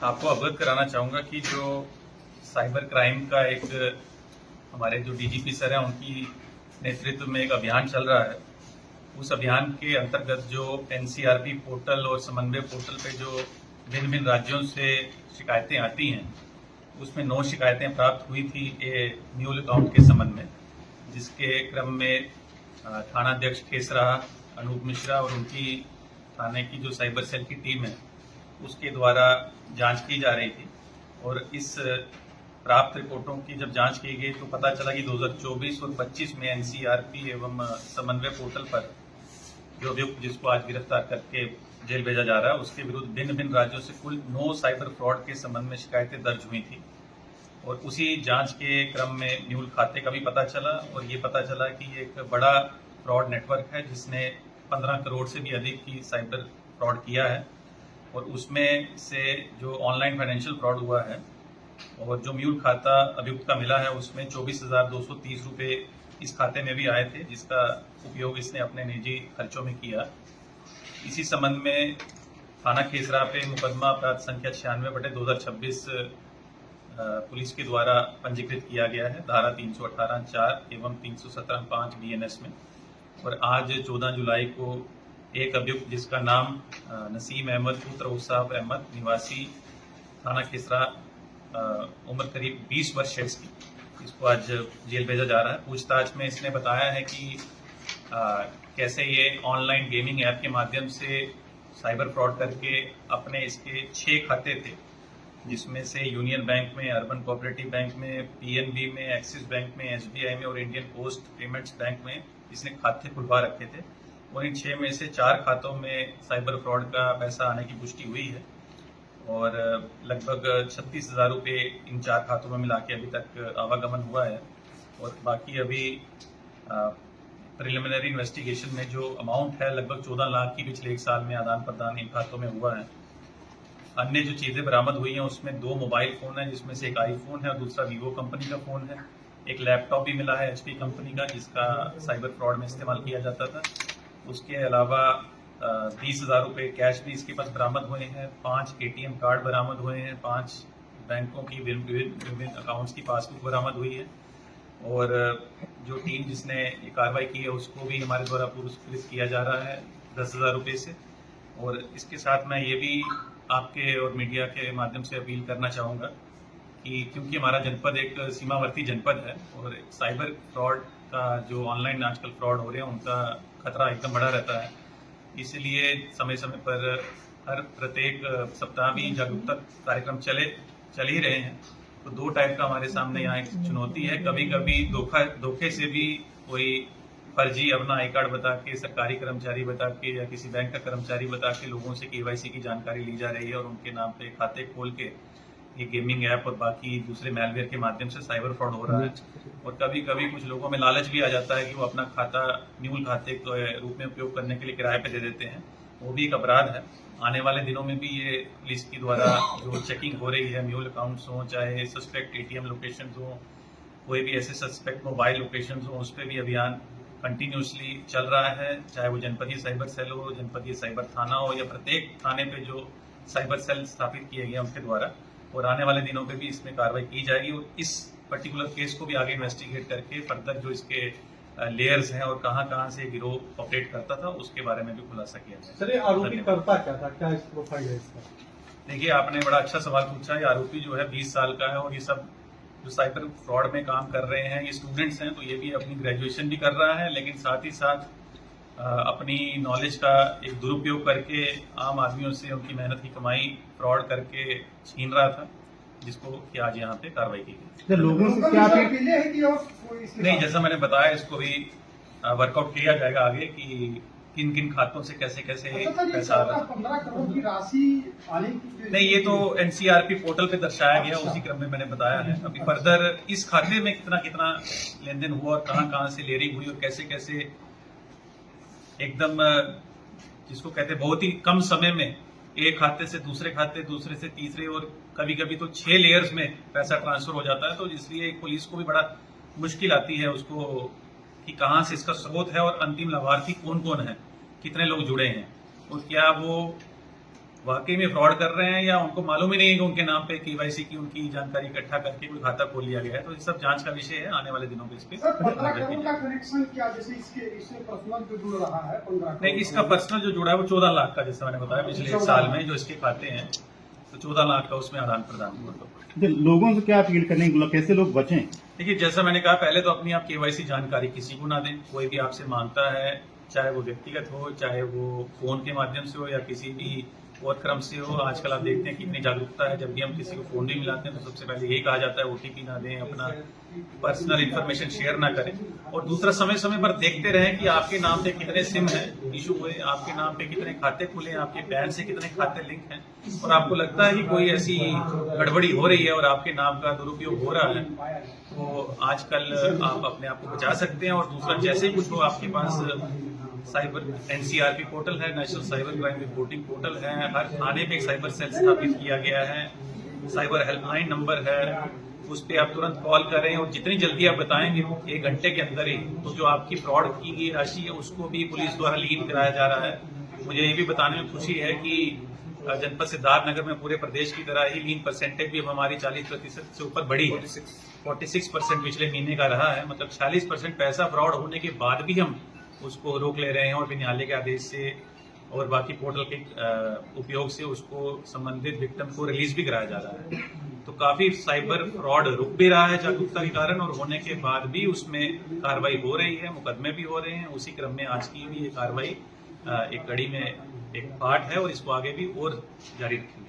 आपको अवगत कराना चाहूंगा कि जो साइबर क्राइम का एक हमारे जो डीजीपी सर हैं उनकी नेतृत्व में एक अभियान चल रहा है। उस अभियान के अंतर्गत जो एनसीआरपी पोर्टल और समन्वय पोर्टल पे जो भिन्न भिन्न राज्यों से शिकायतें आती हैं, उसमें 9 शिकायतें प्राप्त हुई थी म्यूल अकाउंट के संबंध में, जिसके क्रम में थानाध्यक्ष खेसरा अनूप मिश्रा और उनकी थाने की जो साइबर सेल की टीम है उसके द्वारा जांच की जा रही थी। और इस प्राप्त रिपोर्टों की जब जांच की गई तो पता चला कि 2024 और 25 में एनसीआरपी एवं समन्वय पोर्टल पर जो अभियुक्त जिसको आज गिरफ्तार करके जेल भेजा जा रहा है उसके विरुद्ध भिन्न भिन्न राज्यों से कुल 9 साइबर फ्रॉड के संबंध में शिकायतें दर्ज हुई थी। और उसी जांच के क्रम में म्यूल खाते का भी पता चला और ये पता चला कि ये एक बड़ा फ्रॉड नेटवर्क है जिसने 15 करोड़ से भी अधिक की साइबर फ्रॉड किया है। और उसमें से जो ऑनलाइन फाइनेंशियल फ्रॉड हुआ है और जो म्यूल खाता अभियुक्त का मिला है उसमें 24,230 रुपये इस खाते में भी आए थे, जिसका उपयोग इसने अपने निजी खर्चों में किया। इसी संबंध में थाना खेसरा पे मुकदमा अपराध संख्या 96/2026 पुलिस के द्वारा पंजीकृत किया गया है धारा 318(4) एवं 317(5) BNS में। और आज 14 जुलाई को एक अभियुक्त जिसका नाम नसीम अहमद पुत्र औसाफ अहमद निवासी थाना खेसरा उम्र करीब 20 वर्ष है इसकी, इसको आज जेल भेजा जा रहा है। पूछताछ में इसने बताया है कि कैसे ये ऑनलाइन गेमिंग ऐप के माध्यम से साइबर फ्रॉड करके अपने इसके 6 खाते थे, जिसमें से यूनियन बैंक में, अर्बन कोऑपरेटिव बैंक में, पीएनबी में, एक्सिस बैंक में, एसबीआई में और इंडियन पोस्ट पेमेंट्स बैंक में इसने खाते खुलवा रखे थे। और इन 6 में से 4 खातों में साइबर फ्रॉड का पैसा आने की पुष्टि हुई है और लगभग 36,000 रुपये इन 4 खातों में मिला के अभी तक आवागमन हुआ है। और बाकी अभी प्रिलिमिनरी इन्वेस्टिगेशन में जो अमाउंट है लगभग 14 लाख की पिछले 1 साल में आदान प्रदान इन खातों में हुआ है। अन्य जो चीज़ें बरामद हुई हैं उसमें 2 मोबाइल फ़ोन हैं, जिसमें से एक आईफोन है और दूसरा वीवो कंपनी का फ़ोन है। एक लैपटॉप भी मिला है HP कंपनी का, जिसका साइबर फ्रॉड में इस्तेमाल किया जाता था। उसके अलावा 20,000 रुपये कैश भी इसके पास बरामद हुए हैं। 5 ATM कार्ड बरामद हुए हैं। 5 बैंकों की विभिन्न अकाउंट्स की पासबुक बरामद हुई है। और जो टीम जिसने ये कार्रवाई की है उसको भी हमारे द्वारा पुरस्कृत किया जा रहा है 10,000 रुपये से। और इसके साथ मैं ये भी आपके और मीडिया के माध्यम से अपील करना चाहूँगा कि क्योंकि हमारा जनपद एक सीमावर्ती जनपद है और साइबर फ्रॉड का जो ऑनलाइन आजकल फ्रॉड हो रहे हैं उनका खतरा एकदम बढ़ा रहता है, इसलिए समय समय पर हर प्रत्येक सप्ताह भी जागरूकता कार्यक्रम चल ही रहे हैं। तो 2 टाइप का हमारे सामने यहाँ एक चुनौती है। कभी कभी धोखे से भी कोई फर्जी अपना आई कार्ड बता के, सरकारी कर्मचारी बता के या किसी बैंक का कर्मचारी बता के लोगों से KYC की जानकारी ली जा रही है और उनके नाम पे खाते खोल के ये गेमिंग ऐप और बाकी दूसरे मैलवेयर के माध्यम से साइबर फ्रॉड हो रहा है। और कभी कभी कुछ लोगों में लालच भी आ जाता है कि वो अपना खाता म्यूल खाते के रूप में उपयोग करने के लिए किराए पे दे देते हैं, वो भी एक अपराध है। आने वाले दिनों में भी ये पुलिस के द्वारा जो चेकिंग हो रही है म्यूल अकाउंट्स हों, चाहे सस्पेक्ट ATM लोकेशन हों, कोई भी ऐसे सस्पेक्ट मोबाइल लोकेशन हों, उस पर भी अभियान कंटिन्यूसली चल रहा है। चाहे वो जनपदीय साइबर सेल हो, जनपदीय साइबर थाना हो या प्रत्येक थाने पे जो साइबर सेल स्थापित किए गए उनके द्वारा। और आने वाले दिनों पे भी इसमें कार्रवाई की जाएगी और इस पर्टिकुलर केस को भी आगे इन्वेस्टिगेट करके फर्दर जो इसके लेयर्स हैं और कहां से गिरोह ऑपरेट करता था उसके बारे में भी खुलासा किया जाए। सर, ये आरोपी करता क्या था, क्या इस प्रोफाइल है इसका? देखिए, आपने बड़ा अच्छा सवाल पूछा। ये आरोपी जो है 20 साल का है और ये सब जो साइबर फ्रॉड में काम कर रहे हैं ये स्टूडेंट्स हैं, तो ये भी अपनी ग्रेजुएशन भी कर रहा है, लेकिन साथ ही साथ अपनी नॉलेज का एक दुरुपयोग करके आम आदमियों से उनकी मेहनत की कमाई फ्रॉड करके छीन रहा था, जिसको कि आज यहाँ पे कार्रवाई की गई। लोगों से क्या नहीं, जैसा मैंने बताया, इसको भी वर्कआउट किया जाएगा आगे कि किन किन खातों से कैसे कैसे पैसा आ रहा है। 15 करोड़ की राशि आने की नहीं, ये तो NCRP पोर्टल पे दर्शाया गया, उसी क्रम में मैंने बताया है। अभी फर्दर इस खाते में कितना कितना लेन देन हुआ और कहाँ से लेयरिंग हुई और कैसे कैसे एकदम जिसको कहते हैं बहुत ही कम समय में एक खाते से दूसरे खाते, दूसरे से तीसरे और कभी कभी तो 6 लेयर्स में पैसा ट्रांसफर हो जाता है। तो इसलिए पुलिस को भी बड़ा मुश्किल आती है उसको कि कहाँ से इसका स्रोत है और अंतिम लाभार्थी कौन कौन है, कितने लोग जुड़े हैं और क्या वो वाकई में फ्रॉड कर रहे हैं या उनको मालूम ही नहीं है कि उनके नाम पे केवाईसी की उनकी जानकारी इकट्ठा करके कोई खाता खोल लिया गया है। तो ये सब जांच का विषय है, आने वाले दिनों में इस पे सर 15 नजर करोड़ की का जाएगी। कनेक्शन क्या, जैसे इससे पर्सनल जो जुड़ रहा है 15 करोड़? नहीं, इसका पर्सनल जो जुड़ा है वो 14 लाख का, जैसे मैंने बताया पिछले 1 साल में जो इसके खाते हैं, तो 14 लाख का उसमें आदान प्रदान हुआ। लोगों से क्या अपील करने की, कैसे लोग बचें? देखिए, जैसा मैंने कहा, पहले तो अपनी आप केवाईसी जानकारी किसी को ना दें। कोई भी आपसे मांगता है, चाहे वो व्यक्तिगत हो, चाहे वो फोन के माध्यम से हो या किसी भी और क्रम से हो। आजकल आप देखते हैं कितनी जागरूकता है, जब भी हम किसी को फोन भी मिलाते हैं तो सबसे पहले यही कहा जाता है ओटीपी ना दें, अपना पर्सनल इन्फॉर्मेशन शेयर ना करें। और दूसरा, समय समय पर देखते रहें कि आपके नाम पे कितने सिम हैं इशू हुए, आपके नाम पे कितने खाते खुले हैं, आपके बैंक से कितने खाते लिंक हैं, और आपको लगता है कि कोई ऐसी गड़बड़ी हो रही है और आपके नाम का दुरुपयोग हो रहा है, तो आजकल आप अपने आप को बचा सकते हैं। और दूसरा, जैसे ही कुछ हो, आपके पास साइबर एनसीआरपी पोर्टल है, national cyber crime reporting portal है, हर थाने पे एक साइबर सेल स्थापित किया गया है, साइबर हेल्पलाइन नंबर है, उस पर आप तुरंत कॉल करें और जितनी जल्दी आप बताएंगे 1 घंटे के अंदर ही, तो जो आपकी फ्रॉड की गई राशि है उसको भी पुलिस द्वारा लीन कराया जा रहा है। मुझे ये भी बताने में खुशी है कि जनपद सिद्धार्थनगर में पूरे प्रदेश की तरह ही लीन परसेंटेज भी अब हमारी 40% से ऊपर बढ़ी है। 46% पिछले महीने का रहा है, मतलब 46% पैसा फ्रॉड होने के बाद भी हम उसको रोक ले रहे हैं और न्यायालय के आदेश से और बाकी पोर्टल के उपयोग से उसको संबंधित विक्टिम को रिलीज भी कराया जा रहा है। तो काफी साइबर फ्रॉड रुक भी रहा है जागरूकता के कारण, और होने के बाद भी उसमें कार्रवाई हो रही है, मुकदमे भी हो रहे हैं। उसी क्रम में आज की भी ये कार्रवाई एक कड़ी में एक पार्ट है और इसको आगे भी और जारी रखेंगे।